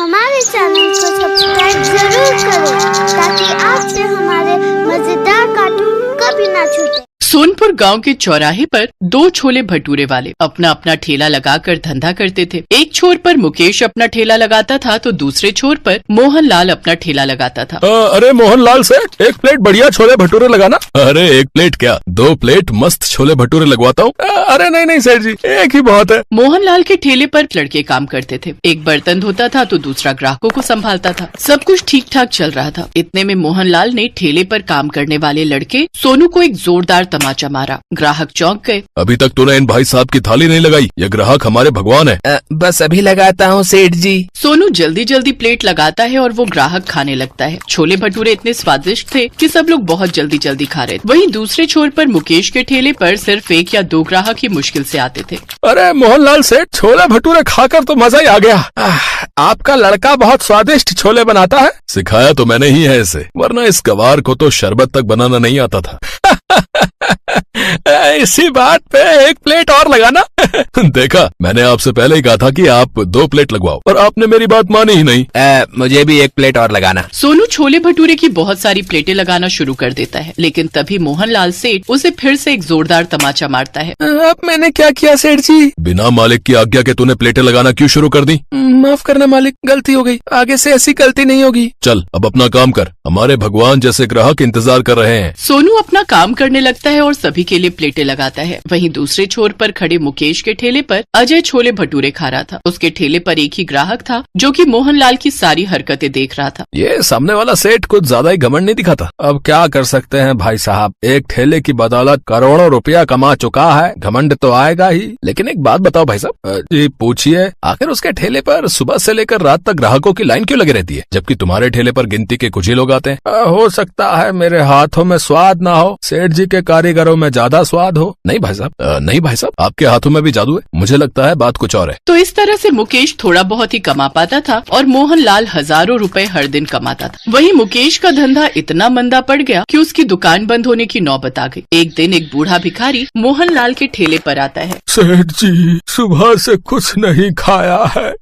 हमारे चैनल को सब्सक्राइब जरूर करें ताकि आपसे हमारे मजेदार कार्टून कभी ना छूटे। सोनपुर गांव के चौराहे पर दो छोले भटूरे वाले अपना अपना ठेला लगाकर धंधा करते थे। एक छोर पर मुकेश अपना ठेला लगाता था तो दूसरे छोर पर मोहनलाल अपना ठेला लगाता था। अरे मोहनलाल सेठ, एक प्लेट बढ़िया छोले भटूरे लगाना। अरे एक प्लेट क्या, 2 प्लेट मस्त छोले भटूरे लगवाता हूँ। अरे नहीं सेठ जी, एक ही बहुत है। मोहनलाल के ठेले पर लड़के काम करते थे। एक बर्तन धोता था तो दूसरा ग्राहकों को संभालता था। सब कुछ ठीक ठाक चल रहा था। इतने में मोहनलाल ने ठेले पर काम करने वाले लड़के सोनू को एक जोरदार तमाचा मारा। ग्राहक चौंक गए। अभी तक तूने इन भाई साहब की थाली नहीं लगाई, ये ग्राहक हमारे भगवान है। बस अभी लगाता हूँ सेठ जी। सोनू जल्दी जल्दी प्लेट लगाता है और वो ग्राहक खाने लगता है। छोले भटूरे इतने स्वादिष्ट थे कि सब लोग बहुत जल्दी जल्दी खा रहे थे। वहीं दूसरे छोर पर मुकेश के ठेले पर सिर्फ 1 या 2 ग्राहक ही मुश्किल से आते थे। अरे मोहनलाल सेठ, छोले भटूरे खाकर तो मजा ही आ गया। आपका लड़का बहुत स्वादिष्ट छोले बनाता है। सिखाया तो मैंने ही है इसे, वरना इस गवार को तो शरबत तक बनाना नहीं आता था। इसी बात पे 1 प्लेट और लगाना। देखा, मैंने आपसे पहले ही कहा था कि आप 2 प्लेट लगवाओ, और आपने मेरी बात मानी ही नहीं। मुझे भी 1 प्लेट और लगाना। सोनू छोले भटूरे की बहुत सारी प्लेटें लगाना शुरू कर देता है, लेकिन तभी मोहनलाल सेठ उसे फिर से एक जोरदार तमाचा मारता है। अब मैंने क्या किया सेठ जी? बिना मालिक की आज्ञा के तूने प्लेटें लगाना क्यों शुरू कर दी? माफ करना मालिक, गलती हो गई। आगे से ऐसी गलती नहीं होगी। चल अब अपना काम कर, हमारे भगवान जैसे ग्राहक इंतजार कर रहे हैं। सोनू अपना काम करने लगता है और सभी के लिए प्लेटें लगाता है। वहीं दूसरे छोर पर खड़े मुकेश के ठेले पर अजय छोले भटूरे खा रहा था। उसके ठेले पर एक ही ग्राहक था जो कि मोहनलाल की सारी हरकतें देख रहा था। ये सामने वाला सेठ कुछ ज्यादा ही घमंड नहीं दिखाता। अब क्या कर सकते हैं भाई साहब, एक ठेले की बदौलत करोड़ों रुपया कमा चुका है, घमंड तो आएगा ही। लेकिन एक बात बताओ भाई साहब जी, पूछिए आखिर उसके ठेले पर सुबह से लेकर रात तक ग्राहकों की लाइन क्यों लगी रहती है, जबकि तुम्हारे ठेले पर गिनती के कुछ ही लोग आते हैं। हो सकता है मेरे हाथों में स्वाद ना हो, सेठ जी के कारीगरों में ज्यादा स्वाद हो। नहीं भाई साहब, नहीं भाई साहब, आपके हाथों में भी जादू है। मुझे लगता है बात कुछ और है। तो इस तरह से मुकेश थोड़ा बहुत ही कमा पाता था और मोहनलाल हजारों रुपए हर दिन कमाता था। वहीं मुकेश का धंधा इतना मंदा पड़ गया कि उसकी दुकान बंद होने की नौबत आ गई। एक दिन एक बूढ़ा भिखारी मोहनलाल के ठेले पर आता है। सेठ जी, सुबह से कुछ नहीं खाया है,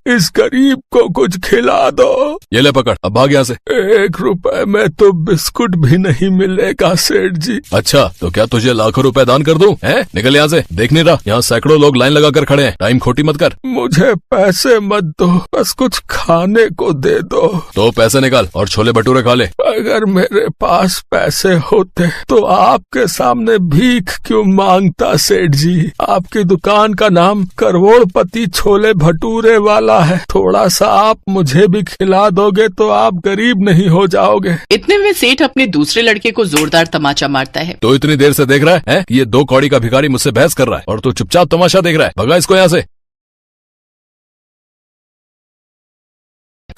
इस गरीब को कुछ खिला दो। ये ले पकड़, अब भाग यहाँ से। 1 रुपए में तो बिस्कुट भी नहीं मिलेगा सेठ जी। अच्छा, तो क्या तुझे लाखों रुपए दान कर दूं? हैं? निकल यहाँ से, देख नहीं रहा यहाँ सैकड़ों लोग लाइन लगाकर खड़े हैं। टाइम खोटी मत कर। मुझे पैसे मत दो, बस कुछ खाने को दे दो। तो पैसे निकाल और छोले भटूरे खा ले। अगर मेरे पास पैसे होते तो आपके सामने भीख क्यों मांगता सेठ जी। आपकी दुकान का नाम करोड़पति छोले भटूरे वाला है। थोड़ा सा आप मुझे भी खिला दोगे तो आप गरीब नहीं हो जाओगे। इतने में सेठ अपने दूसरे लड़के को जोरदार तमाचा मारता है। तो इतनी देर से देख रहा है कि ये 2 कौड़ी का भिखारी मुझसे बहस कर रहा है और तू चुपचाप तमाशा देख रहा है। भगा इसको यहाँ से।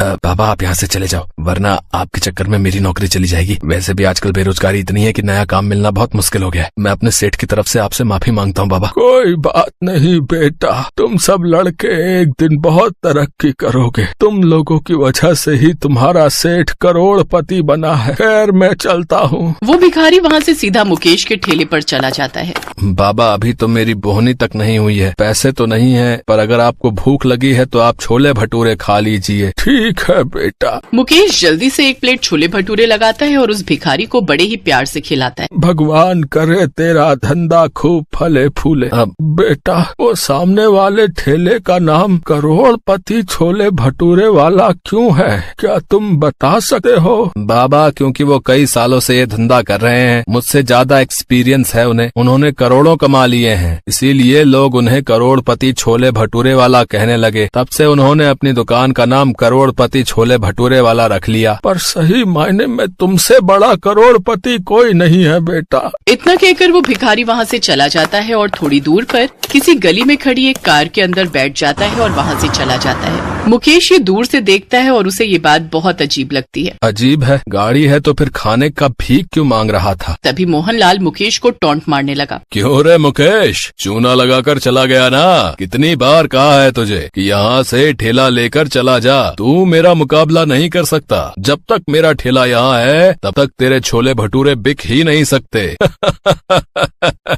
बाबा आप यहाँ से चले जाओ, वरना आपके चक्कर में मेरी नौकरी चली जाएगी। वैसे भी आजकल बेरोजगारी इतनी है कि नया काम मिलना बहुत मुश्किल हो गया है। मैं अपने सेठ की तरफ से आपसे माफी मांगता हूँ बाबा। कोई बात नहीं बेटा, तुम सब लड़के एक दिन बहुत तरक्की करोगे। तुम लोगों की वजह से ही तुम्हारा सेठ करोड़पति बना है। खैर मैं चलता हूँ। वो भिखारी वहाँ से सीधा मुकेश के ठेले पर चला जाता है। बाबा अभी तो मेरी बोहनी तक नहीं हुई है, पैसे तो नहीं है, पर अगर आपको भूख लगी है तो आप छोले भटूरे खा लीजिए। ठीक है बेटा। मुकेश जल्दी से 1 प्लेट छोले भटूरे लगाता है और उस भिखारी को बड़े ही प्यार से खिलाता है। भगवान करे तेरा धंधा खूब फले फूले। बेटा वो सामने वाले ठेले का नाम करोड़पति छोले भटूरे वाला क्यों है, क्या तुम बता सकते हो? बाबा क्योंकि वो कई सालों से ये धंधा कर रहे हैं, मुझसे ज्यादा एक्सपीरियंस है उन्हें। उन्होंने करोड़ों कमा लिए हैं, इसीलिए लोग उन्हें करोड़पति छोले भटूरे वाला कहने लगे। तब से उन्होंने अपनी दुकान का नाम करोड़पति छोले भटूरे वाला रख लिया। पर सही मायने में तुमसे बड़ा करोड़पति कोई नहीं है बेटा। इतना कहकर वो भिखारी वहाँ से चला जाता है और थोड़ी दूर पर किसी गली में खड़ी एक कार के अंदर बैठ जाता है और वहाँ से चला जाता है। मुकेश ये दूर से देखता है और उसे ये बात बहुत अजीब लगती है। अजीब है, गाड़ी है तो फिर खाने का भीख क्यों मांग रहा था? तभी मोहनलाल मुकेश को टॉन्ट मारने लगा। क्यों रे मुकेश, चूना लगाकर चला गया ना? कितनी बार कहा है तुझे कि यहाँ से ठेला लेकर चला जा, तू तू मेरा मुकाबला नहीं कर सकता। जब तक मेरा ठेला यहाँ है तब तक तेरे छोले भटूरे बिक ही नहीं सकते।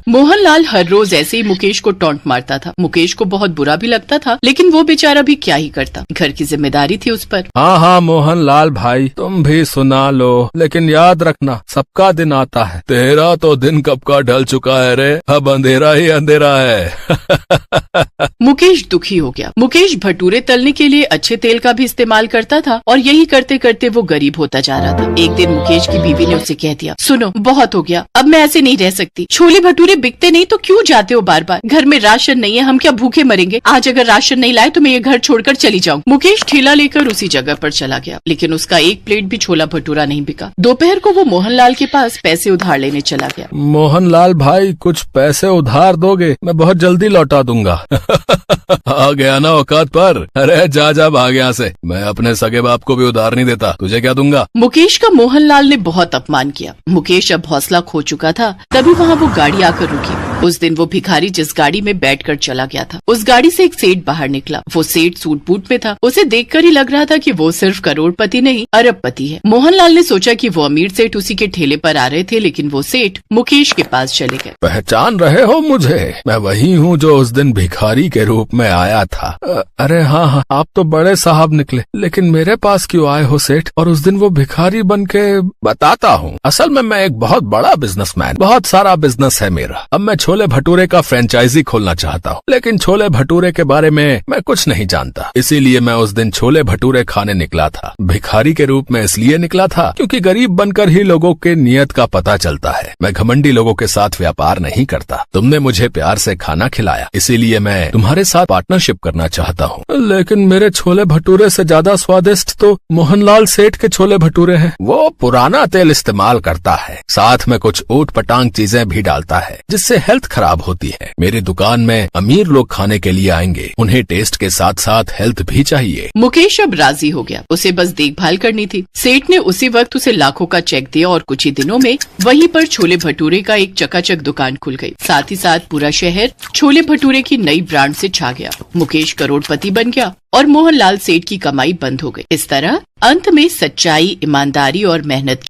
मोहनलाल हर रोज ऐसे ही मुकेश को टॉन्ट मारता था। मुकेश को बहुत बुरा भी लगता था, लेकिन वो बेचारा भी क्या ही करता, घर की जिम्मेदारी थी उस पर। हाँ हाँ मोहनलाल भाई, तुम भी सुना लो, लेकिन याद रखना सबका दिन आता है। तेरा तो दिन कब का ढल चुका है रे, अब अंधेरा ही अंधेरा है। मुकेश दुखी हो गया। मुकेश भटूरे तलने के लिए अच्छे तेल का भी इस्तेमाल करता था और यही करते करते वो गरीब होता जा रहा था। एक दिन मुकेश की बीवी ने उसे कह दिया, सुनो बहुत हो गया, अब मैं ऐसे नहीं रह सकती। छोले भटूरे बिकते नहीं तो क्यों जाते हो बार बार? घर में राशन नहीं है, हम क्या भूखे मरेंगे? आज अगर राशन नहीं लाए तो मैं ये घर छोड़कर चली जाऊँ। मुकेश ठेला लेकर उसी जगह पर चला गया, लेकिन उसका एक प्लेट भी छोला भटूरा नहीं बिका। दोपहर को वो मोहनलाल के पास पैसे उधार लेने चला गया। मोहनलाल भाई, कुछ पैसे उधार दोगे? मैं बहुत जल्दी लौटा दूंगा। आ गया ना औकात पर। अरे जा जा भाग यहाँ से, मैं अपने सगे बाप को भी उधार नहीं देता, तुझे क्या दूंगा? मुकेश का मोहनलाल ने बहुत अपमान किया। मुकेश अब हौसला खो चुका था। तभी वहाँ वो गाड़ी आकर रुकी। उस दिन वो भिखारी जिस गाड़ी में बैठकर चला गया था, उस गाड़ी से एक सेठ बाहर निकला। वो सेठ सूट बूट में था। उसे देखकर ही लग रहा था कि वो सिर्फ करोड़पति नहीं अरबपति है। मोहनलाल ने सोचा कि वो अमीर सेठ उसी के ठेले पर आ रहे थे, लेकिन वो सेठ मुकेश के पास चले गए। पहचान रहे हो मुझे? मैं वही हूँ जो उस दिन भिखारी के रूप में आया था। अरे हाँ, आप तो बड़े साहब निकले, लेकिन मेरे पास क्यों आए हो सेठ? और उस दिन वो भिखारी बन के? बताता हूँ। असल में मैं एक बहुत बड़ा बिजनेसमैन, बहुत सारा बिजनेस है मेरा। अब मैं छोले भटूरे का फ्रेंचाइजी खोलना चाहता हूँ, लेकिन छोले भटूरे के बारे में मैं कुछ नहीं जानता। इसीलिए मैं उस दिन छोले भटूरे खाने निकला था। भिखारी के रूप में इसलिए निकला था क्योंकि गरीब बनकर ही लोगों के नियत का पता चलता है। मैं घमंडी लोगों के साथ व्यापार नहीं करता। तुमने मुझे प्यार से खाना खिलाया, इसीलिए मैं तुम्हारे साथ पार्टनरशिप करना चाहता हूँ। लेकिन मेरे छोले भटूरे से ज्यादा स्वादिष्ट तो मोहनलाल सेठ के छोले भटूरे हैं। वो पुराना तेल इस्तेमाल करता है, साथ में कुछ ऊट पटांग चीजें भी डालता है, जिससे हेल्थ खराब होती है। मेरी दुकान में अमीर लोग खाने के लिए आएंगे, उन्हें टेस्ट के साथ साथ हेल्थ भी चाहिए। मुकेश अब राजी हो गया, उसे बस देखभाल करनी थी। सेठ ने उसी वक्त उसे लाखों का चेक दिया और कुछ ही दिनों में वहीं पर छोले भटूरे का एक चकाचक दुकान खुल गई। साथ ही साथ पूरा शहर छोले भटूरे की नई ब्रांड से छा गया। मुकेश करोड़पति बन गया और मोहनलाल सेठ की कमाई बंद हो गई। इस तरह अंत में सच्चाई, ईमानदारी और मेहनत